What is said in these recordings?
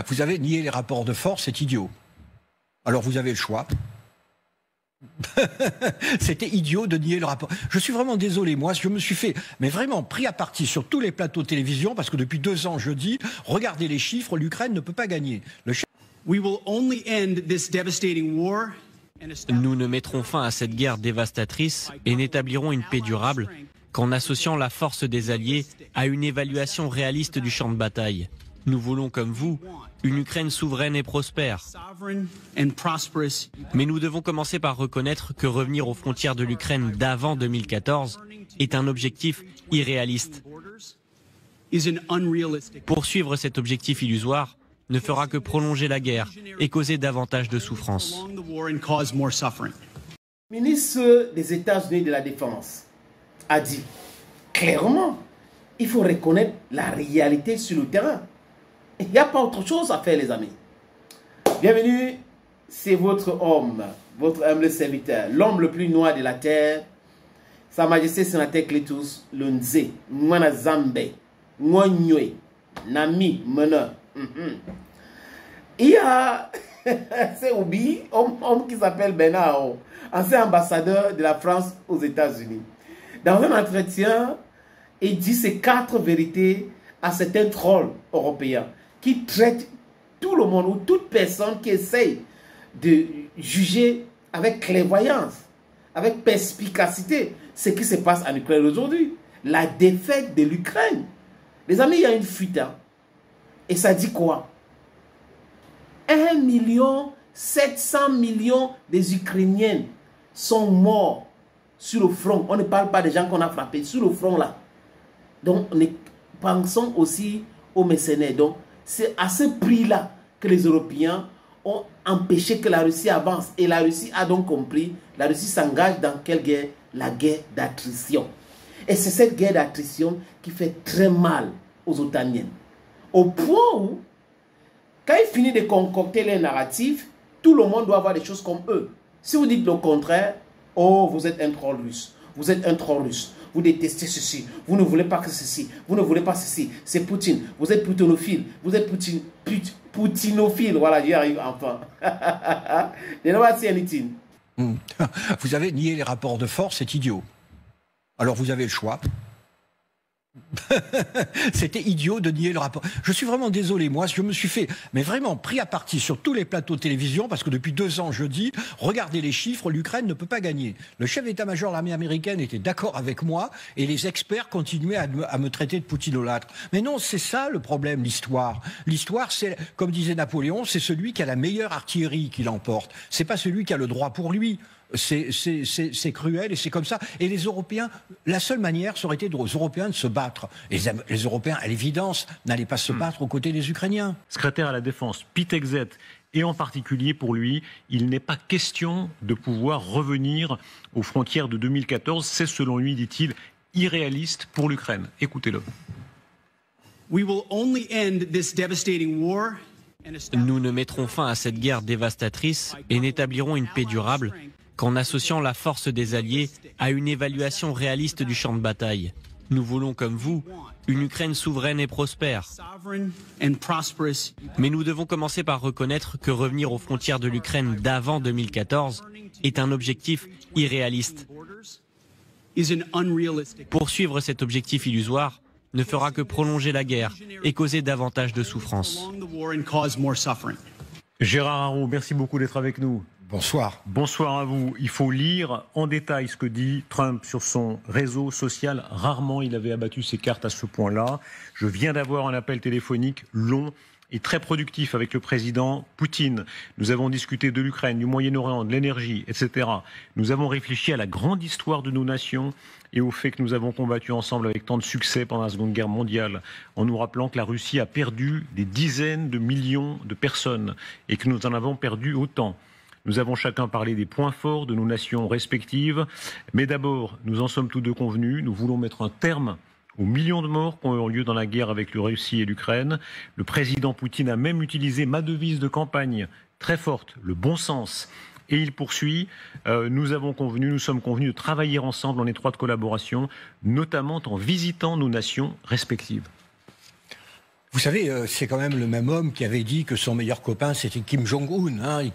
Vous avez nié les rapports de force, c'est idiot. Alors vous avez le choix. C'était idiot de nier le rapport. Je suis vraiment désolé, moi, je me suis fait, mais vraiment pris à partie sur tous les plateaux de télévision, parce que depuis 2 ans, je dis, regardez les chiffres, l'Ukraine ne peut pas gagner. Nous ne mettrons fin à cette guerre dévastatrice et n'établirons une paix durable qu'en associant la force des Alliés à une évaluation réaliste du champ de bataille. Nous voulons, comme vous, une Ukraine souveraine et prospère. Mais nous devons commencer par reconnaître que revenir aux frontières de l'Ukraine d'avant 2014 est un objectif irréaliste. Poursuivre cet objectif illusoire ne fera que prolonger la guerre et causer davantage de souffrance. Le ministre des États-Unis de la Défense a dit clairement, il faut reconnaître la réalité sur le terrain. Il n'y a pas autre chose à faire, les amis. Bienvenue, c'est votre homme, votre humble serviteur, l'homme le plus noir de la terre, Sa Majesté Sénateur Clétus Lunze, Mwana Zambe, Mwanywe, Nami, Meneur. Il y a, c'est Obi, homme qui s'appelle Bernard, ancien ambassadeur de la France aux États-Unis. Dans un entretien, il dit ces 4 vérités à certains trolls européens qui traitent tout le monde ou toute personne qui essaye de juger avec clairvoyance, avec perspicacité ce qui se passe en Ukraine aujourd'hui. La défaite de l'Ukraine. Les amis, il y a une fuite. Hein? Et ça dit quoi? 1,7 million des Ukrainiens sont morts sur le front. On ne parle pas des gens qu'on a frappés, sur le front là. Donc, pensons aussi aux mercenaires. Donc, c'est à ce prix-là que les Européens ont empêché que la Russie avance. Et la Russie a donc compris, la Russie s'engage dans quelle guerre? La guerre d'attrition. Et c'est cette guerre d'attrition qui fait très mal aux Otaniens. Au point où, quand ils finissent de concocter les narratifs, tout le monde doit avoir des choses comme eux. Si vous dites le contraire, oh, vous êtes un troll russe, vous êtes un troll russe, vous détestez ceci, vous ne voulez pas que ceci, vous ne voulez pas ceci, c'est Poutine, vous êtes poutinophile, vous êtes poutinophile, voilà, j'y arrive enfin. Vous avez nié les rapports de force, c'est idiot. Alors vous avez le choix. C'était idiot de nier le rapport. Je suis vraiment désolé, moi, je me suis fait, mais vraiment pris à partie sur tous les plateaux de télévision, parce que depuis 2 ans, je dis, regardez les chiffres, l'Ukraine ne peut pas gagner. Le chef d'état-major de l'armée américaine était d'accord avec moi, et les experts continuaient à me traiter de poutinolâtre. Mais non, c'est ça le problème, l'histoire. L'histoire, c'est, comme disait Napoléon, c'est celui qui a la meilleure artillerie qui l'emporte. C'est pas celui qui a le droit pour lui. C'est cruel et c'est comme ça. Et les Européens, la seule manière, ça aurait été aux Européens de se battre. Et les Européens, à l'évidence, n'allaient pas se battre aux côtés des Ukrainiens. Secrétaire à la Défense, Pete Hegseth, et en particulier pour lui, il n'est pas question de pouvoir revenir aux frontières de 2014. C'est, selon lui, dit-il, irréaliste pour l'Ukraine. Écoutez-le. Nous ne mettrons fin à cette guerre dévastatrice et n'établirons une paix durable qu'en associant la force des Alliés à une évaluation réaliste du champ de bataille. Nous voulons, comme vous, une Ukraine souveraine et prospère. Mais nous devons commencer par reconnaître que revenir aux frontières de l'Ukraine d'avant 2014 est un objectif irréaliste. Poursuivre cet objectif illusoire ne fera que prolonger la guerre et causer davantage de souffrance. Gérard Haraud, merci beaucoup d'être avec nous. Bonsoir. Bonsoir à vous. Il faut lire en détail ce que dit Trump sur son réseau social. Rarement il avait abattu ses cartes à ce point-là. Je viens d'avoir un appel téléphonique long et très productif avec le président Poutine. Nous avons discuté de l'Ukraine, du Moyen-Orient, de l'énergie, etc. Nous avons réfléchi à la grande histoire de nos nations et au fait que nous avons combattu ensemble avec tant de succès pendant la Seconde Guerre mondiale, en nous rappelant que la Russie a perdu des dizaines de millions de personnes et que nous en avons perdu autant. Nous avons chacun parlé des points forts de nos nations respectives, mais d'abord, nous en sommes tous deux convenus, nous voulons mettre un terme aux millions de morts qui ont eu lieu dans la guerre avec la Russie et l'Ukraine. Le président Poutine a même utilisé ma devise de campagne très forte, le bon sens. Et il poursuit, nous sommes convenus de travailler ensemble en étroite collaboration, notamment en visitant nos nations respectives. Vous savez, c'est quand même le même homme qui avait dit que son meilleur copain, c'était Kim Jong-un, hein, et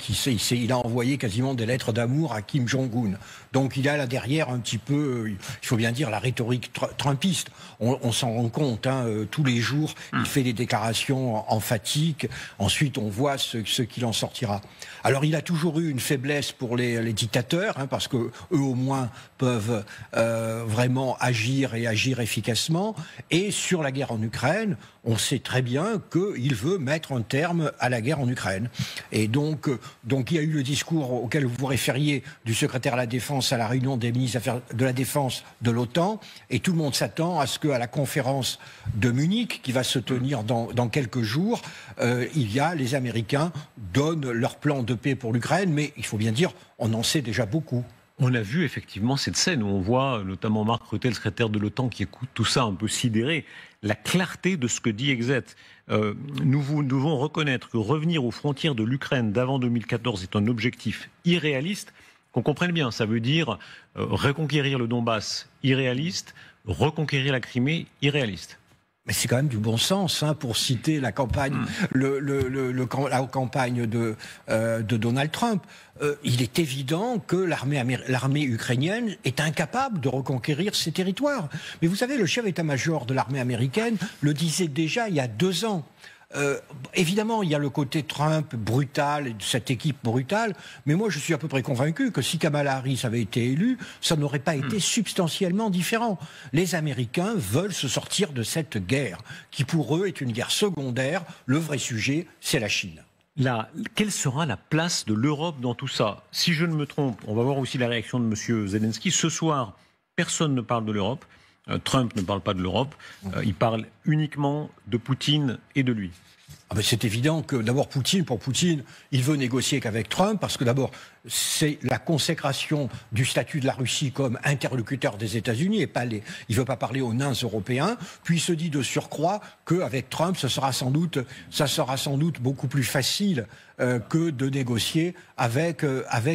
il a envoyé quasiment des lettres d'amour à Kim Jong-un. Donc il a là derrière un petit peu, il faut bien dire, la rhétorique trumpiste. On s'en rend compte, hein, tous les jours, il fait des déclarations emphatiques. Ensuite, on voit ce qu'il en sortira. Alors il a toujours eu une faiblesse pour les dictateurs, hein, parce que eux au moins peuvent vraiment agir et agir efficacement. Et sur la guerre en Ukraine, on sait très bien qu'il veut mettre un terme à la guerre en Ukraine. Et donc il y a eu le discours auquel vous vous référiez du secrétaire à la Défense à la réunion des ministres de la Défense de l'OTAN. Et tout le monde s'attend à ce qu'à la conférence de Munich, qui va se tenir dans quelques jours, les Américains donnent leur plan de paix pour l'Ukraine. Mais il faut bien dire, on en sait déjà beaucoup. On a vu effectivement cette scène où on voit notamment Mark Rutte, le secrétaire de l'OTAN, qui écoute tout ça un peu sidéré. La clarté de ce que dit Exet. Nous devons reconnaître que revenir aux frontières de l'Ukraine d'avant 2014 est un objectif irréaliste. Qu'on comprenne bien, ça veut dire reconquérir le Donbass, irréaliste, reconquérir la Crimée, irréaliste. Mais c'est quand même du bon sens, hein, pour citer la campagne, la campagne de Donald Trump. Il est évident que l'armée ukrainienne est incapable de reconquérir ses territoires. Mais vous savez, le chef état-major de l'armée américaine le disait déjà il y a 2 ans. Évidemment, il y a le côté Trump brutal, cette équipe brutale, mais moi je suis à peu près convaincu que si Kamala Harris avait été élue, ça n'aurait pas été substantiellement différent. Les Américains veulent se sortir de cette guerre, qui pour eux est une guerre secondaire. Le vrai sujet, c'est la Chine. Quelle sera la place de l'Europe dans tout ça? Si je ne me trompe, on va voir aussi la réaction de M. Zelensky. Ce soir, personne ne parle de l'Europe. Trump ne parle pas de l'Europe, il parle uniquement de Poutine et de lui. Ah ben c'est évident que d'abord pour Poutine, il veut négocier qu'avec Trump, parce que d'abord c'est la consécration du statut de la Russie comme interlocuteur des États-Unis, et il ne veut pas parler aux nains européens. Puis il se dit de surcroît qu'avec Trump, ça sera sans doute beaucoup plus facile que de négocier avec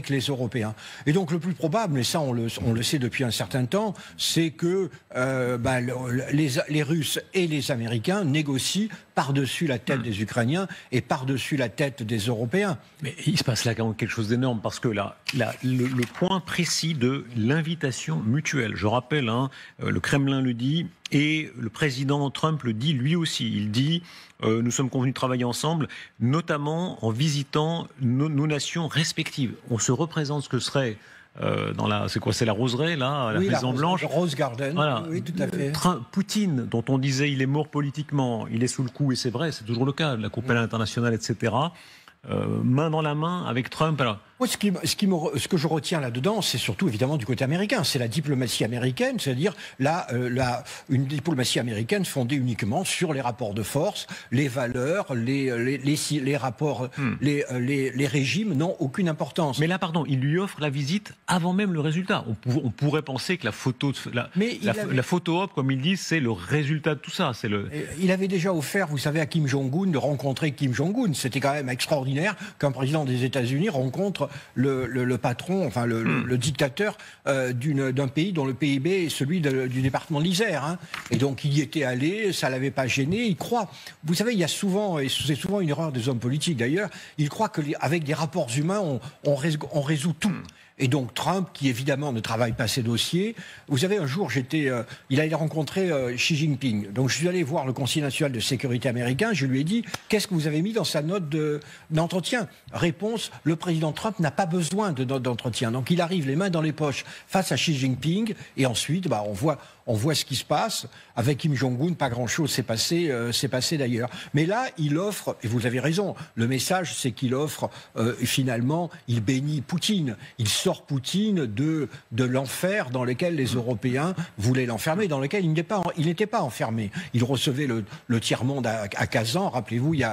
les Européens. Et donc le plus probable, mais ça on le sait depuis un certain temps, c'est que les Russes et les Américains négocient par-dessus la tête des Ukrainiens et par-dessus la tête des Européens. Mais il se passe là quand même quelque chose d'énorme, parce que le point précis de l'invitation mutuelle, je rappelle, hein, le Kremlin le dit, et le président Trump le dit lui aussi. Il dit nous sommes convenus de travailler ensemble, notamment en visitant nos nations respectives. On se représente ce que serait c'est la roseraie, là, la Maison Blanche. Rose Garden, voilà. Oui, tout à fait. Poutine, dont on disait il est mort politiquement, il est sous le coup, et c'est vrai, c'est toujours le cas, la Cour pénale internationale, etc. Main dans la main avec Trump. Alors, moi, ce que je retiens là-dedans, c'est surtout évidemment du côté américain. C'est la diplomatie américaine, c'est-à-dire une diplomatie américaine fondée uniquement sur les rapports de force, les valeurs, les rapports, les régimes n'ont aucune importance. Mais là, pardon, il lui offre la visite avant même le résultat. On pourrait penser que la photo op, comme il dit, c'est le résultat de tout ça. Il avait déjà offert, vous savez, à Kim Jong-un de rencontrer Kim Jong-un. C'était quand même extraordinaire qu'un président des États-Unis rencontre le patron, enfin le dictateur d'un pays dont le PIB est celui du département de l'Isère. Hein. Et donc il y était allé, ça l'avait pas gêné, il croit. Vous savez, il y a souvent, et c'est souvent une erreur des hommes politiques d'ailleurs, il croit qu'avec des rapports humains, on résout tout. Et donc Trump, qui évidemment ne travaille pas ses dossiers, vous savez, un jour il allait rencontrer Xi Jinping. Donc je suis allé voir le Conseil national de sécurité américain, je lui ai dit, qu'est-ce que vous avez mis dans sa note d'entretien? Réponse, le président Trump n'a pas besoin de note d'entretien. Donc il arrive les mains dans les poches face à Xi Jinping, et ensuite on voit ce qui se passe. Avec Kim Jong-un, pas grand-chose s'est passé d'ailleurs. Mais là, il offre, et vous avez raison, le message c'est qu'il offre, finalement, il bénit Poutine. Il sort Poutine de l'enfer dans lequel les Européens voulaient l'enfermer, dans lequel il n'était pas enfermé. Il recevait le tiers-monde à Kazan, rappelez-vous, il y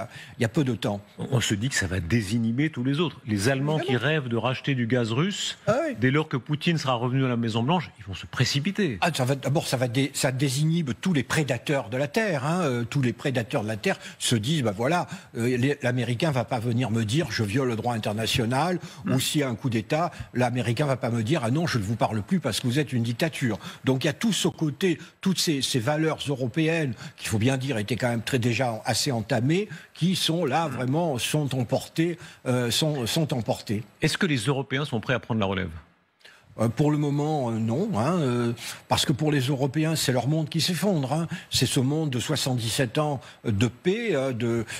a peu de temps. On se dit que ça va désinhiber tous les autres. Les Allemands qui rêvent de racheter du gaz russe, dès lors que Poutine sera revenu à la Maison-Blanche, ils vont se précipiter. D'abord, ça désinhibe tous les prédateurs de la Terre. Hein. Tous les prédateurs de la Terre se disent, l'Américain va pas venir me dire je viole le droit international, ou s'il y a un coup d'État, l'Américain va pas me dire ah non, je ne vous parle plus parce que vous êtes une dictature. Donc il y a tout ce côté, toutes ces valeurs européennes qu'il faut bien dire étaient quand même déjà assez entamées, qui sont là vraiment sont emportées. Est-ce que les Européens sont prêts à prendre la relève ? Pour le moment, non, parce que pour les Européens, c'est leur monde qui s'effondre. C'est ce monde de 77 ans de paix,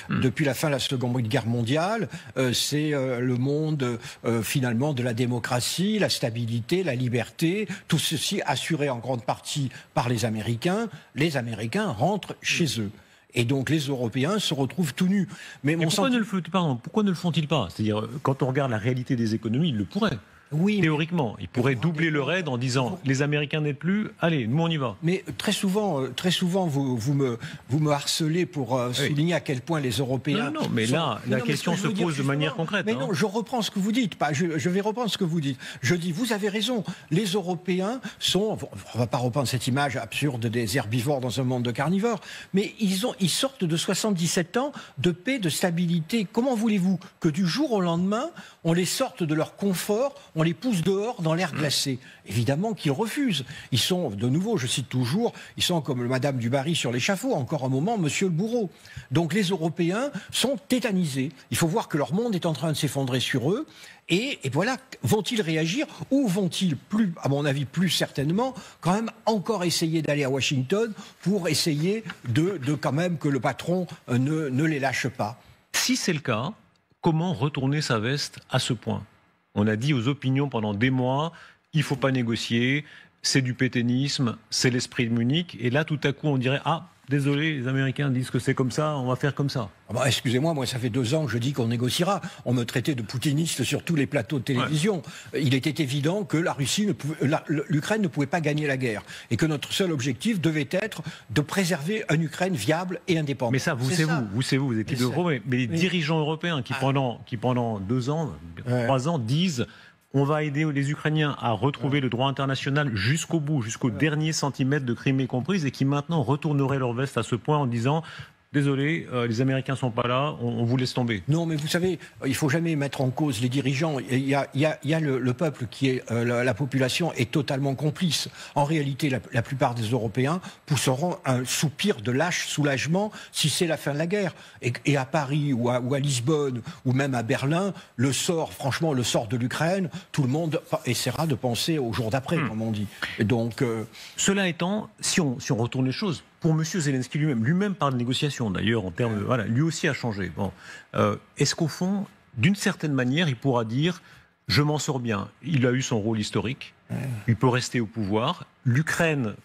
depuis la fin de la Seconde Guerre mondiale. C'est le monde, finalement, de la démocratie, la stabilité, la liberté. Tout ceci assuré en grande partie par les Américains. Les Américains rentrent chez eux. Et donc les Européens se retrouvent tout nus. Mais pourquoi ne le font-ils pas ? C'est-à-dire, quand on regarde la réalité des économies, ils le pourraient. Oui, théoriquement, il pourrait doubler le raid en disant les Américains n'aident plus, allez, nous on y va. Mais très souvent, vous me harcelez pour souligner à quel point les Européens. Non, mais là, la question se pose de manière concrète. Mais non, je reprends ce que vous dites. Je vais reprendre ce que vous dites. Je dis, vous avez raison. Les Européens sont. On ne va pas reprendre cette image absurde des herbivores dans un monde de carnivores, mais ils sortent de 77 ans de paix, de stabilité. Comment voulez-vous que du jour au lendemain, on les sorte de leur confort, on les pousse dehors dans l'air glacé? Évidemment qu'ils refusent. Ils sont, de nouveau, je cite toujours, ils sont comme le Madame du Barry sur l'échafaud, encore un moment, Monsieur le bourreau. Donc les Européens sont tétanisés. Il faut voir que leur monde est en train de s'effondrer sur eux. Et voilà, vont-ils réagir ou vont-ils, plus, à mon avis, plus certainement, quand même encore essayer d'aller à Washington pour essayer de quand même que le patron ne les lâche pas? Si c'est le cas, comment retourner sa veste à ce point? On a dit aux opinions pendant des mois, il ne faut pas négocier, c'est du pétainisme, c'est l'esprit de Munich. Et là, tout à coup, on dirait, ah, désolé, les Américains disent que c'est comme ça, on va faire comme ça. Ah bah, excusez-moi, moi ça fait 2 ans que je dis qu'on négociera. On me traitait de poutiniste sur tous les plateaux de télévision. Ouais. Il était évident que l'Ukraine ne pouvait pas gagner la guerre. Et que notre seul objectif devait être de préserver une Ukraine viable et indépendante. Mais ça, vous étiez de gros, mais les dirigeants européens qui pendant 2 ans, 3 ans disent... On va aider les Ukrainiens à retrouver le droit international jusqu'au bout, jusqu'au dernier centimètre de Crimée comprise, et qui maintenant retourneraient leur veste à ce point en disant « Désolé, les Américains sont pas là, on vous laisse tomber ». Non, mais vous savez, il faut jamais mettre en cause les dirigeants. Il y a le peuple qui est... la population est totalement complice. En réalité, la plupart des Européens pousseront un soupir de lâche soulagement si c'est la fin de la guerre. Et à Paris ou à Lisbonne ou même à Berlin, le sort de l'Ukraine, tout le monde essaiera de penser au jour d'après, comme on dit. Et donc, cela étant, si on retourne les choses, pour M. Zelensky lui-même parle de négociation d'ailleurs, en termes de, voilà, lui aussi a changé. Bon, est-ce qu'au fond, d'une certaine manière, il pourra dire « je m'en sors bien ». Il a eu son rôle historique, il peut rester au pouvoir. L'Ukraine,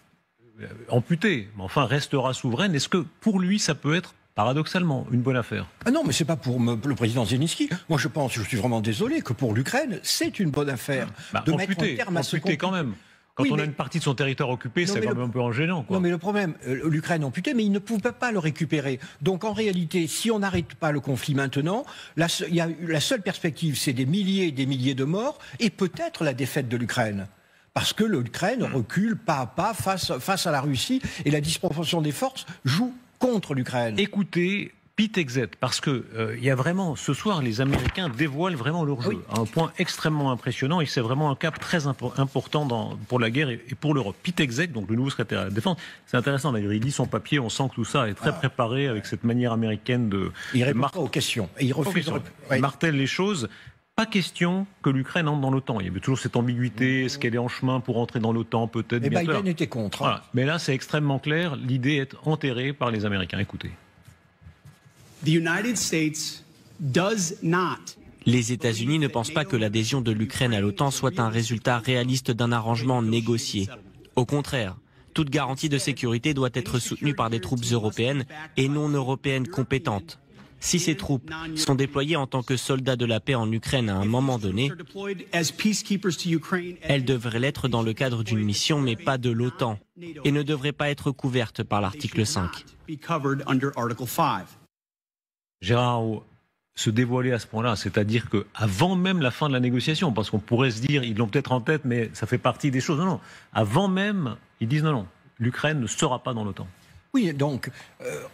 amputée, mais enfin restera souveraine. Est-ce que pour lui, ça peut être paradoxalement une bonne affaire? Ah non, mais c'est pas pour le président Zelensky. Moi, je suis vraiment désolé que pour l'Ukraine, c'est une bonne affaire de mettre un terme à ce conflit. Quand même. Quand on a une partie de son territoire occupé, c'est quand même un peu gênant. Non, mais le problème, l'Ukraine amputée, mais il ne pouvait pas le récupérer. Donc en réalité, si on n'arrête pas le conflit maintenant, la seule perspective, c'est des milliers et des milliers de morts et peut-être la défaite de l'Ukraine. Parce que l'Ukraine recule pas à pas face à la Russie et la disproportion des forces joue contre l'Ukraine. Écoutez, Pete Hegseth, parce que il y a vraiment, ce soir, les Américains dévoilent vraiment leur jeu, à un point extrêmement impressionnant, et c'est vraiment un cap très important pour la guerre et pour l'Europe. Pete Hegseth, donc le nouveau secrétaire à la Défense, c'est intéressant d'ailleurs, il lit son papier, on sent que tout ça est très préparé avec cette manière américaine de... Il répond pas aux questions, et il refuse... Il martèle les choses. Pas question que l'Ukraine entre dans l'OTAN. Il y avait toujours cette ambiguïté, est-ce qu'elle est en chemin pour entrer dans l'OTAN, peut-être bientôt. Et Biden était contre. Voilà. Mais là, c'est extrêmement clair, l'idée est enterrée par les Américains. Écoutez. Les États-Unis ne pensent pas que l'adhésion de l'Ukraine à l'OTAN soit un résultat réaliste d'un arrangement négocié. Au contraire, toute garantie de sécurité doit être soutenue par des troupes européennes et non européennes compétentes. Si ces troupes sont déployées en tant que soldats de la paix en Ukraine à un moment donné, elles devraient l'être dans le cadre d'une mission, mais pas de l'OTAN, et ne devraient pas être couvertes par l'article 5. Gérard, se dévoiler à ce point-là, c'est-à-dire qu'avant même la fin de la négociation, parce qu'on pourrait se dire, ils l'ont peut-être en tête, mais ça fait partie des choses. Non, avant même, ils disent non, l'Ukraine ne sera pas dans l'OTAN. Oui, donc,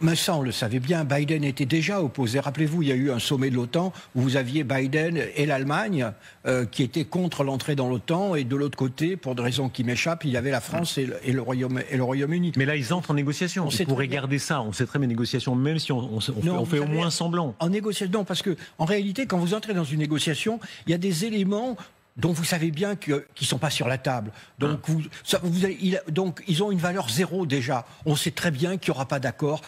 mais ça, on le savait bien, Biden était déjà opposé. Rappelez-vous, il y a eu un sommet de l'OTAN où vous aviez Biden et l'Allemagne qui étaient contre l'entrée dans l'OTAN, et de l'autre côté, pour des raisons qui m'échappent, il y avait la France et le Royaume-Uni. Mais là, ils entrent en négociation. On pourrait garder ça. On sait très bien négociation, même si on fait au moins semblant. En négociation, non, parce que en réalité, quand vous entrez dans une négociation, il y a des éléments dont vous savez bien qu'ils ne sont pas sur la table. Donc, donc, ils ont une valeur zéro déjà. On sait très bien qu'il n'y aura pas d'accord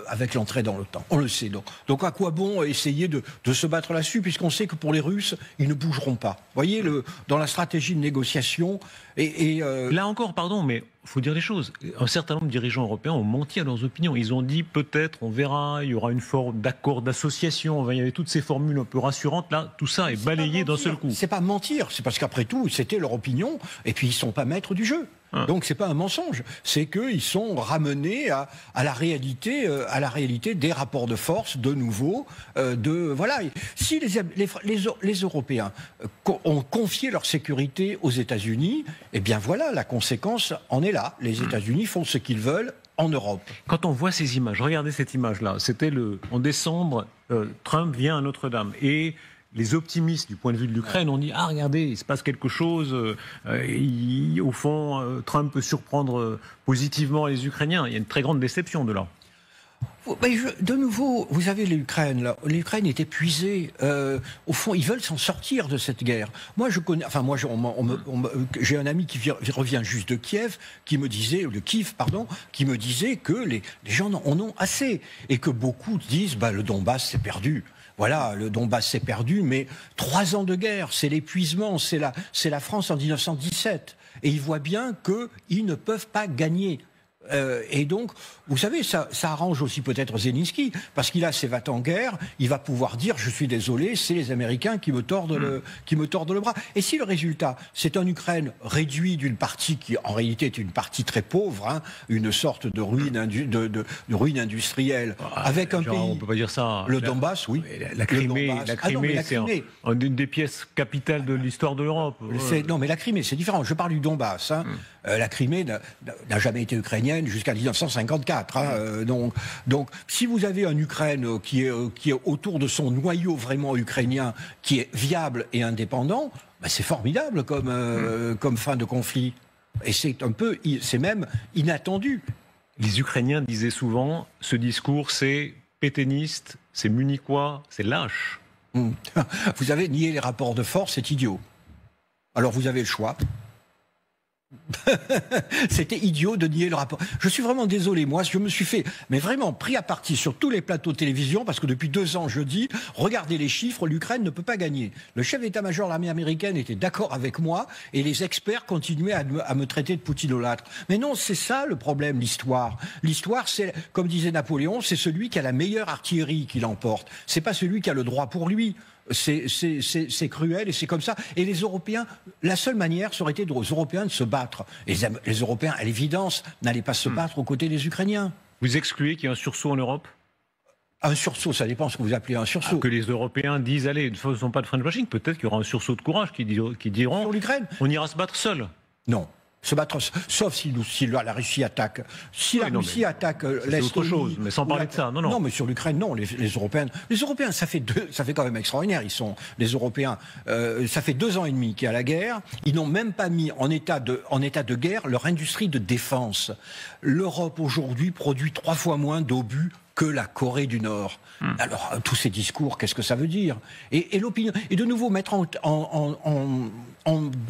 avec l'entrée dans l'OTAN. On le sait. Donc à quoi bon essayer de se battre là-dessus, puisqu'on sait que pour les Russes, ils ne bougeront pas. Vous voyez, dans la stratégie de négociation... Là encore, pardon, mais il faut dire les choses. Un certain nombre de dirigeants européens ont menti à leurs opinions. Ils ont dit peut-être, on verra, il y aura une forme d'accord d'association. Il y avait toutes ces formules un peu rassurantes. Là, tout ça est balayé d'un seul coup. C'est pas mentir, c'est parce qu'après tout, c'était leur opinion, et puis ils sont pas maîtres du jeu. Donc c'est pas un mensonge, c'est qu'ils sont ramenés à la réalité des rapports de force de nouveau. Voilà. Si les Européens ont confié leur sécurité aux États-Unis, eh bien voilà, la conséquence en est là. Les États-Unis font ce qu'ils veulent en Europe. Quand on voit ces images, regardez cette image-là. C'était en décembre, Trump vient à Notre-Dame et les optimistes du point de vue de l'Ukraine ont dit « Ah, regardez, il se passe quelque chose. Au fond, Trump peut surprendre positivement les Ukrainiens. » Il y a une très grande déception de là. De nouveau, vous avez l'Ukraine. L'Ukraine est épuisée. Au fond, ils veulent s'en sortir de cette guerre. Moi, j'ai un ami qui revient juste de Kiev, qui me disait que les gens en ont assez, et que beaucoup disent le Donbass c'est perdu. Voilà, le Donbass c'est perdu, mais 3 ans de guerre, c'est l'épuisement, c'est la France en 1917, et ils voient bien qu'ils ne peuvent pas gagner. Et donc, vous savez, ça arrange aussi peut-être Zelensky, parce qu'il a ses va-t-en-guerre, il va pouvoir dire « je suis désolé, c'est les Américains qui me tordent le bras ». Et si le résultat, c'est une Ukraine réduite d'une partie qui en réalité est une partie très pauvre, une sorte de ruine, industrielle, avec un pays... On ne peut pas dire ça. Le Donbass, oui. La Crimée, c'est une des pièces capitales de l'histoire de l'Europe. Non, mais la Crimée, c'est différent. Je parle du Donbass. La Crimée n'a jamais été ukrainienne jusqu'à 1954. Donc, si vous avez une Ukraine qui est autour de son noyau vraiment ukrainien, qui est viable et indépendant, c'est formidable comme fin de conflit. Et c'est même inattendu. Les Ukrainiens disaient souvent, ce discours, c'est pétainiste, c'est munichois, c'est lâche. Vous avez nié les rapports de force, c'est idiot. Alors vous avez le choix. C'était idiot de nier le rapport. Je suis vraiment désolé, moi, je me suis fait, mais vraiment pris à partie sur tous les plateaux de télévision, parce que depuis 2 ans, je dis, regardez les chiffres, l'Ukraine ne peut pas gagner. Le chef d'état-major de l'armée américaine était d'accord avec moi, et les experts continuaient à me traiter de poutinolâtre. Mais non, c'est ça le problème, l'histoire. L'histoire, c'est, comme disait Napoléon, c'est celui qui a la meilleure artillerie qui l'emporte. C'est pas celui qui a le droit pour lui. C'est cruel et c'est comme ça. Et les Européens, la seule manière, ça aurait été aux Européens de se battre. Et les Européens, à l'évidence, n'allaient pas se battre aux côtés des Ukrainiens. Vous excluez qu'il y ait un sursaut en Europe ? Un sursaut, ça dépend ce que vous appelez un sursaut. Que les Européens disent, allez, ne faisons pas de French bashing, peut-être qu'il y aura un sursaut de courage qui diront, sur l'Ukraine, on ira se battre seul. Non. Se battre, sauf si la Russie attaque. Si la Russie attaque l'Estonie... C'est autre chose, mais sans parler de ça. Non, mais sur l'Ukraine, non. Les Européens, ça fait quand même extraordinaire. Les Européens, ça fait 2 ans et demi qu'il y a la guerre. Ils n'ont même pas mis en état de guerre leur industrie de défense. L'Europe, aujourd'hui, produit 3 fois moins d'obus que la Corée du Nord. Alors, tous ces discours, qu'est-ce que ça veut dire ? Et l'opinion, et de nouveau mettre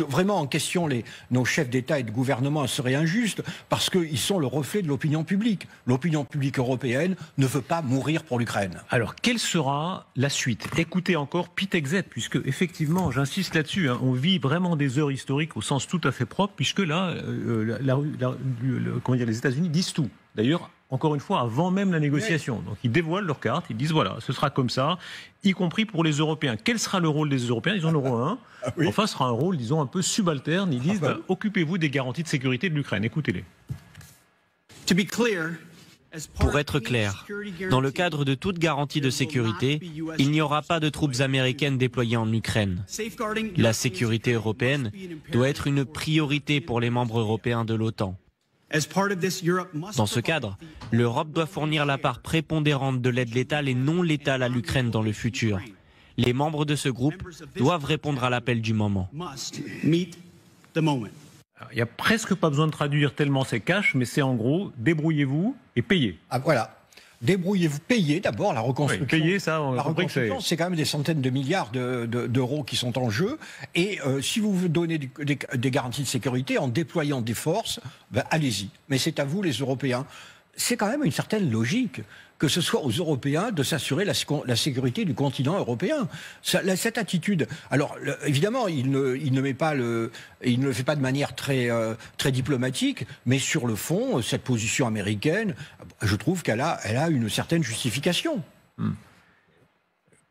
vraiment en question nos chefs d'État et de gouvernement serait injuste, parce qu'ils sont le reflet de l'opinion publique. L'opinion publique européenne ne veut pas mourir pour l'Ukraine. Alors, quelle sera la suite ? Écoutez encore Pete Hegseth, puisque effectivement, j'insiste là-dessus, on vit vraiment des heures historiques au sens tout à fait propre, puisque là, les États-Unis disent tout. D'ailleurs, encore une fois, avant même la négociation. Donc ils dévoilent leurs cartes, ils disent voilà, ce sera comme ça, y compris pour les Européens. Quel sera le rôle des Européens ? Ils en auront un. Oui. Enfin, ce sera un rôle, disons, un peu subalterne. Ils disent occupez-vous des garanties de sécurité de l'Ukraine. Écoutez-les. Pour être clair, dans le cadre de toute garantie de sécurité, il n'y aura pas de troupes américaines déployées en Ukraine. La sécurité européenne doit être une priorité pour les membres européens de l'OTAN. Dans ce cadre, l'Europe doit fournir la part prépondérante de l'aide létale et non létale à l'Ukraine dans le futur. Les membres de ce groupe doivent répondre à l'appel du moment. Il n'y a presque pas besoin de traduire tellement c'est cash, mais c'est en gros, débrouillez-vous et payez. Ah, voilà. Débrouillez-vous, payez d'abord la reconstruction. Oui, payez, ça, on la a compris que reconstruction, c'est quand même des centaines de milliards d'euros qui sont en jeu. Et si vous vous donnez des garanties de sécurité en déployant des forces, ben, allez-y. Mais c'est à vous, les Européens. C'est quand même une certaine logique que ce soit aux Européens de s'assurer la sécurité du continent européen. Cette attitude, alors évidemment, il ne le fait pas de manière très diplomatique, mais sur le fond, cette position américaine, je trouve qu'elle a une certaine justification.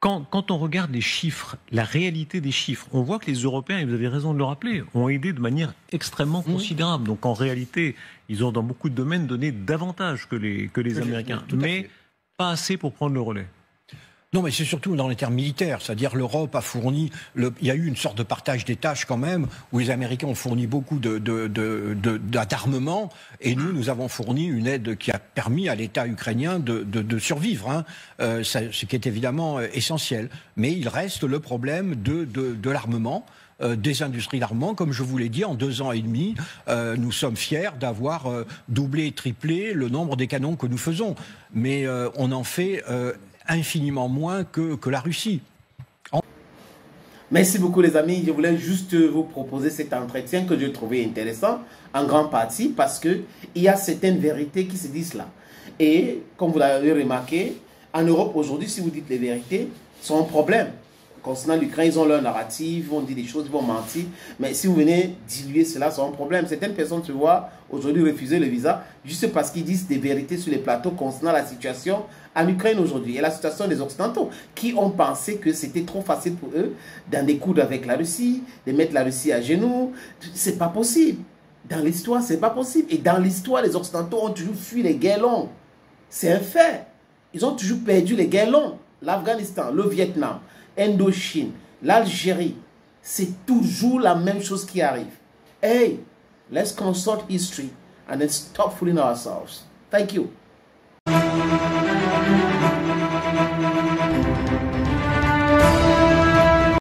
Quand on regarde les chiffres, la réalité des chiffres, on voit que les Européens, et vous avez raison de le rappeler, ont aidé de manière extrêmement considérable. Donc en réalité, ils ont dans beaucoup de domaines donné davantage que les Américains. Mais pas assez pour prendre le relais. Non, mais c'est surtout dans les termes militaires. C'est-à-dire l'Europe a fourni... il y a eu une sorte de partage des tâches quand même, où les Américains ont fourni beaucoup d'armement, et nous avons fourni une aide qui a permis à l'État ukrainien de survivre, hein. Ce qui est évidemment essentiel. Mais il reste le problème de l'armement. Des industries d'armement, comme je vous l'ai dit, en 2 ans et demi, nous sommes fiers d'avoir doublé et triplé le nombre des canons que nous faisons. Mais on en fait infiniment moins que la Russie. Merci beaucoup les amis, je voulais juste vous proposer cet entretien que j'ai trouvé intéressant, en grande partie parce qu'il y a certaines vérités qui se disent là. Et comme vous l'avez remarqué, en Europe aujourd'hui, si vous dites les vérités, c'est un problème. Concernant l'Ukraine, ils ont leur narrative, ils vont dire des choses, ils vont mentir. Mais si vous venez diluer cela, c'est un problème. Certaines personnes se voient aujourd'hui refuser le visa juste parce qu'ils disent des vérités sur les plateaux concernant la situation en Ukraine aujourd'hui et la situation des Occidentaux qui ont pensé que c'était trop facile pour eux d'en découdre avec la Russie, de mettre la Russie à genoux. C'est pas possible. Dans l'histoire, c'est pas possible. Et dans l'histoire, les Occidentaux ont toujours fui les guerres longues. C'est un fait. Ils ont toujours perdu les guerres longues. L'Afghanistan, le Vietnam, Indochine, l'Algérie, c'est toujours la même chose qui arrive. Hey, let's consult history and then stop fooling ourselves. Thank you.